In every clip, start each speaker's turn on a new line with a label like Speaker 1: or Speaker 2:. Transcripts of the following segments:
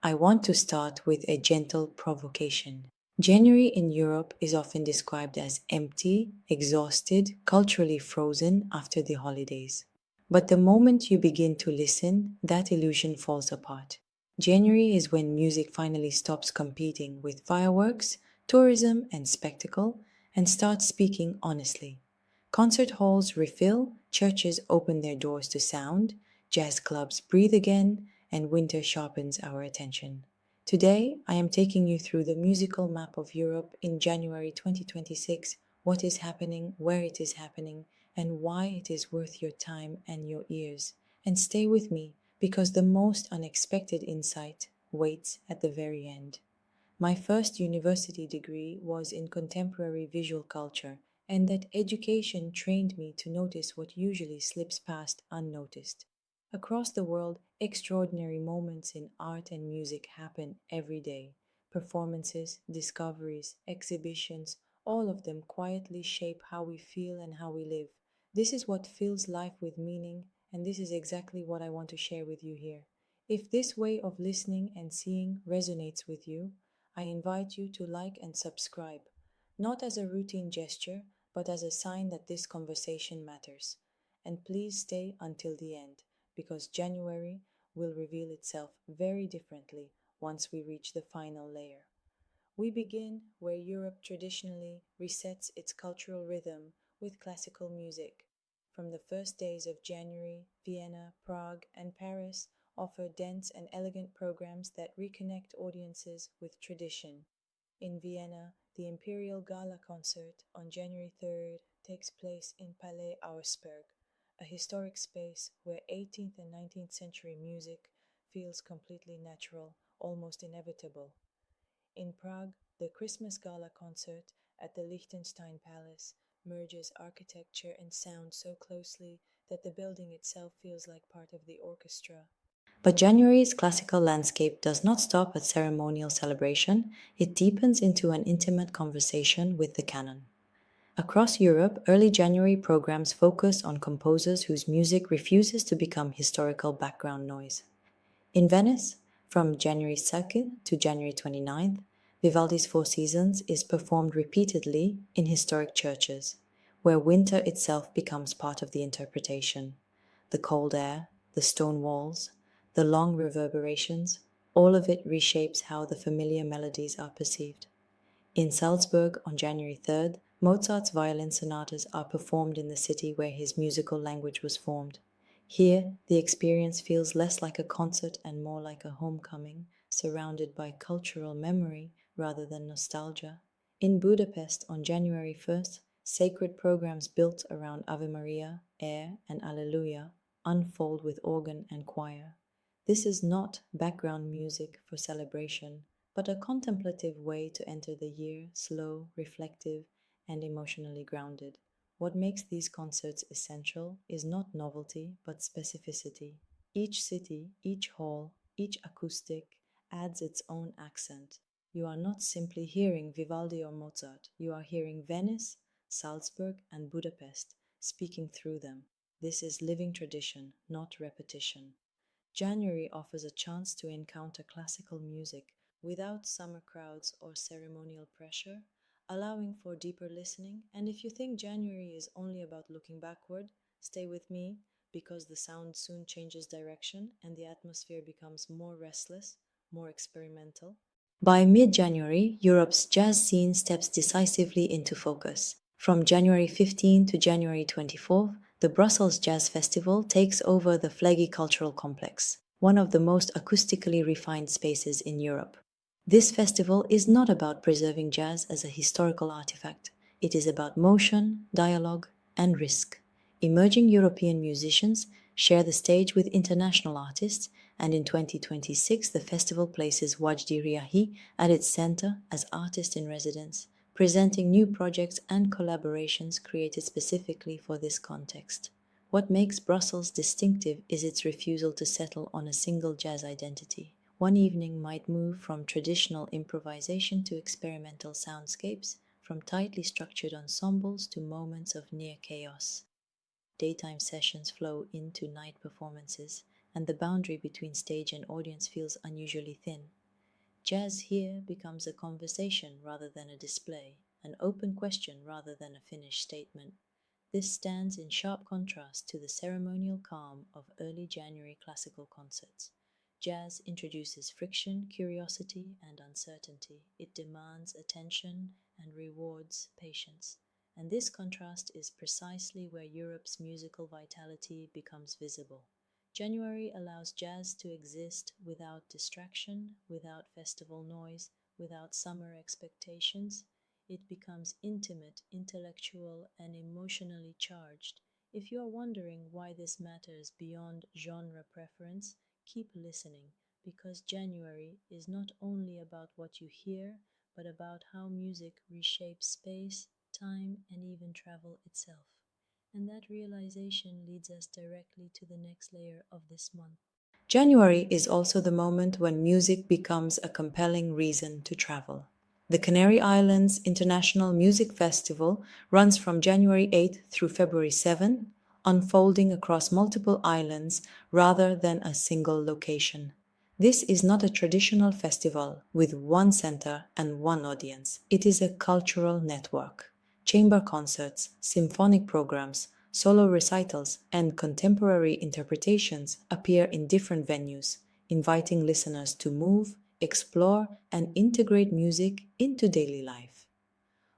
Speaker 1: I want to start with a gentle provocation. January in Europe is often described as empty, exhausted, culturally frozen after the holidays. But the moment you begin to listen, that illusion falls apart. January is when music finally stops competing with fireworks, tourism, and spectacle and starts speaking honestly. Concert halls refill, churches open their doors to sound, jazz clubs breathe again, and winter sharpens our attention. Today, I am taking you through the musical map of Europe in January 2026, what is happening, where it is happening, and why it is worth your time and your ears. And stay with me, because the most unexpected insight waits at the very end. My first university degree was in contemporary visual culture, and that education trained me to notice what usually slips past unnoticed. Across the world, extraordinary moments in art and music happen every day. Performances, discoveries, exhibitions, all of them quietly shape how we feel and how we live. This is what fills life with meaning, and this is exactly what I want to share with you here. If this way of listening and seeing resonates with you, I invite you to like and subscribe, not as a routine gesture, but as a sign that this conversation matters. And please stay until the end, because January will reveal itself very differently once we reach the final layer. We begin where Europe traditionally resets its cultural rhythm with classical music. From the first days of January, Vienna, Prague, and Paris offer dense and elegant programs that reconnect audiences with tradition. In Vienna, the Imperial Gala concert on January 3rd takes place in Palais Auersperg, a historic space where 18th and 19th century music feels completely natural, almost inevitable. In Prague, the Christmas Gala concert at the Liechtenstein Palace merges architecture and sound so closely that the building itself feels like part of the orchestra. But January's classical landscape does not stop at ceremonial celebration, it deepens into an intimate conversation with the canon. Across Europe, early January programs focus on composers whose music refuses to become historical background noise. In Venice, from January 2nd to January 29th, Vivaldi's Four Seasons is performed repeatedly in historic churches, where winter itself becomes part of the interpretation. The cold air, the stone walls, the long reverberations, all of it reshapes how the familiar melodies are perceived. In Salzburg on January 3rd, Mozart's violin sonatas are performed in the city where his musical language was formed. Here, the experience feels less like a concert and more like a homecoming, surrounded by cultural memory rather than nostalgia. In Budapest on January 1st, sacred programs built around Ave Maria, Air, and Alleluia unfold with organ and choir. This is not background music for celebration, but a contemplative way to enter the year, slow, reflective, and emotionally grounded. What makes these concerts essential is not novelty, but specificity. Each city, each hall, each acoustic adds its own accent. You are not simply hearing Vivaldi or Mozart, you are hearing Venice, Salzburg, and Budapest speaking through them. This is living tradition, not repetition. January offers a chance to encounter classical music without summer crowds or ceremonial pressure, allowing for deeper listening. And if you think January is only about looking backward, stay with me because the sound soon changes direction and the atmosphere becomes more restless, more experimental. By mid January, Europe's jazz scene steps decisively into focus. From January 15 to January 24th, the Brussels Jazz Festival takes over the Flagey Cultural Complex, one of the most acoustically refined spaces in Europe. This festival is not about preserving jazz as a historical artifact. It is about motion, dialogue, and risk. Emerging European musicians share the stage with international artists, and in 2026 the festival places Wajdi Riahi at its center as artist in residence, presenting new projects and collaborations created specifically for this context. What makes Brussels distinctive is its refusal to settle on a single jazz identity. One evening might move from traditional improvisation to experimental soundscapes, from tightly structured ensembles to moments of near chaos. Daytime sessions flow into night performances, and the boundary between stage and audience feels unusually thin. Jazz here becomes a conversation rather than a display, an open question rather than a finished statement. This stands in sharp contrast to the ceremonial calm of early January classical concerts. Jazz introduces friction, curiosity, and uncertainty. It demands attention and rewards patience. And this contrast is precisely where Europe's musical vitality becomes visible. January allows jazz to exist without distraction, without festival noise, without summer expectations. It becomes intimate, intellectual, and emotionally charged. If you are wondering why this matters beyond genre preference, keep listening, because January is not only about what you hear, but about how music reshapes space, time, and even travel itself. And that realization leads us directly to the next layer of this month. January is also the moment when music becomes a compelling reason to travel. The Canary Islands International Music Festival runs from January 8th through February 7th, unfolding across multiple islands rather than a single location. This is not a traditional festival with one center and one audience. It is a cultural network. Chamber concerts, symphonic programs, solo recitals, and contemporary interpretations appear in different venues, inviting listeners to move, explore, and integrate music into daily life.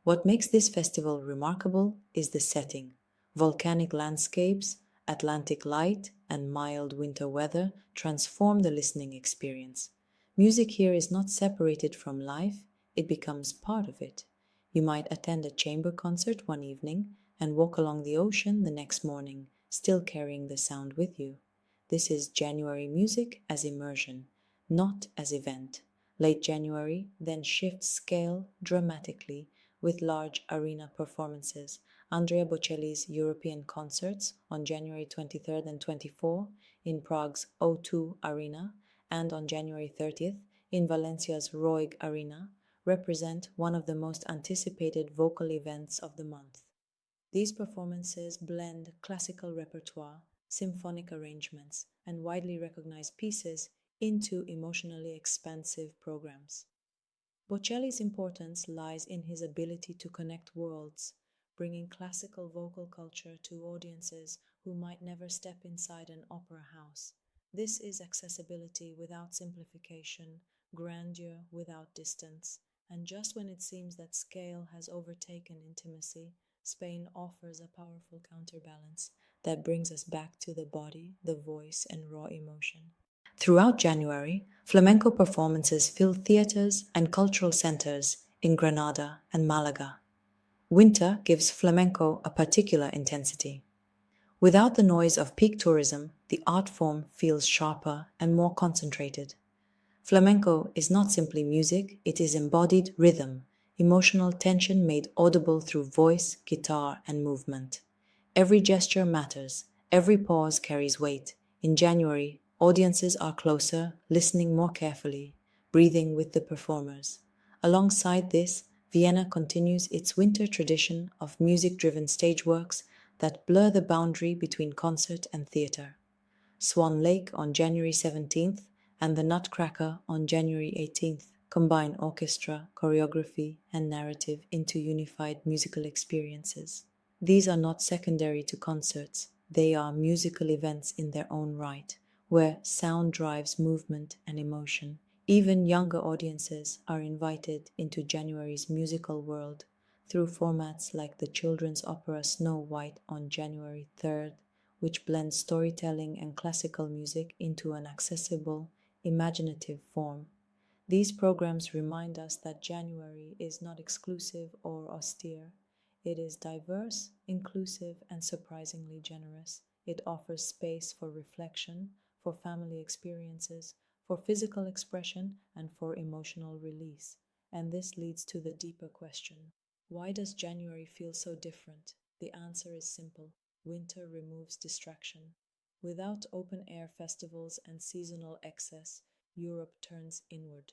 Speaker 1: What makes this festival remarkable is the setting. Volcanic landscapes, Atlantic light, and mild winter weather transform the listening experience. Music here is not separated from life, it becomes part of it. You might attend a chamber concert one evening and walk along the ocean the next morning, still carrying the sound with you. This is January music as immersion, not as event. Late January then shifts scale dramatically with large arena performances. Andrea Bocelli's European concerts on January 23rd and 24th in Prague's O2 Arena and on January 30th in Valencia's Roig Arena represent one of the most anticipated vocal events of the month. These performances blend classical repertoire, symphonic arrangements, and widely recognized pieces into emotionally expansive programs. Bocelli's importance lies in his ability to connect worlds, bringing classical vocal culture to audiences who might never step inside an opera house. This is accessibility without simplification, grandeur without distance, and just when it seems that scale has overtaken intimacy, Spain offers a powerful counterbalance that brings us back to the body, the voice, and raw emotion. Throughout January, flamenco performances fill theaters and cultural centers in Granada and Malaga. Winter gives flamenco a particular intensity. Without the noise of peak tourism, the art form feels sharper and more concentrated. Flamenco is not simply music, it is embodied rhythm, emotional tension made audible through voice, guitar, and movement. Every gesture matters, every pause carries weight. In January, audiences are closer, listening more carefully, breathing with the performers. Alongside this, Vienna continues its winter tradition of music-driven stage works that blur the boundary between concert and theater. Swan Lake on January 17th and The Nutcracker on January 18th combine orchestra, choreography, and narrative into unified musical experiences. These are not secondary to concerts, they are musical events in their own right, where sound drives movement and emotion. Even younger audiences are invited into January's musical world through formats like the children's opera Snow White on January 3rd, which blends storytelling and classical music into an accessible, imaginative form. These programs remind us that January is not exclusive or austere. It is diverse, inclusive, and surprisingly generous. It offers space for reflection, for family experiences, for physical expression, and for emotional release. And this leads to the deeper question: why does January feel so different? The answer is simple: winter removes distraction. Without open-air festivals and seasonal excess, Europe turns inward.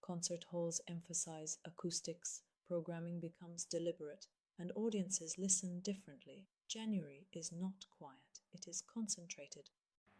Speaker 1: Concert halls emphasize acoustics, programming becomes deliberate, and audiences listen differently. January is not quiet, it is concentrated.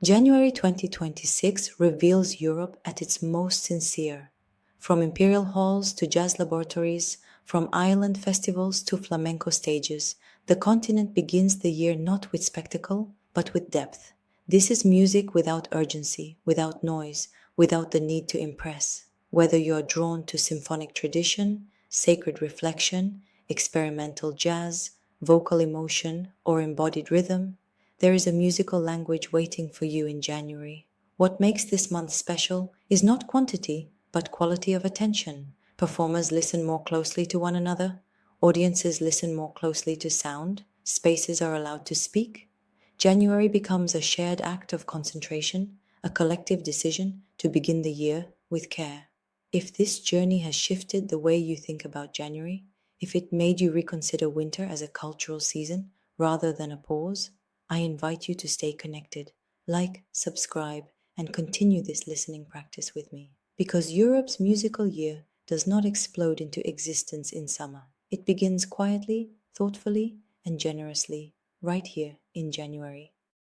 Speaker 1: January 2026 reveals Europe at its most sincere. From imperial halls to jazz laboratories, from island festivals to flamenco stages, the continent begins the year not with spectacle, but with depth. This is music without urgency, without noise, without the need to impress. Whether you are drawn to symphonic tradition, sacred reflection, experimental jazz, vocal emotion, or embodied rhythm, there is a musical language waiting for you in January. What makes this month special is not quantity, but quality of attention. Performers listen more closely to one another. Audiences listen more closely to sound. Spaces are allowed to speak. January becomes a shared act of concentration, a collective decision to begin the year with care. If this journey has shifted the way you think about January, if it made you reconsider winter as a cultural season rather than a pause, I invite you to stay connected, like, subscribe, and continue this listening practice with me. Because Europe's musical year does not explode into existence in summer. It begins quietly, thoughtfully, and generously, right here in January.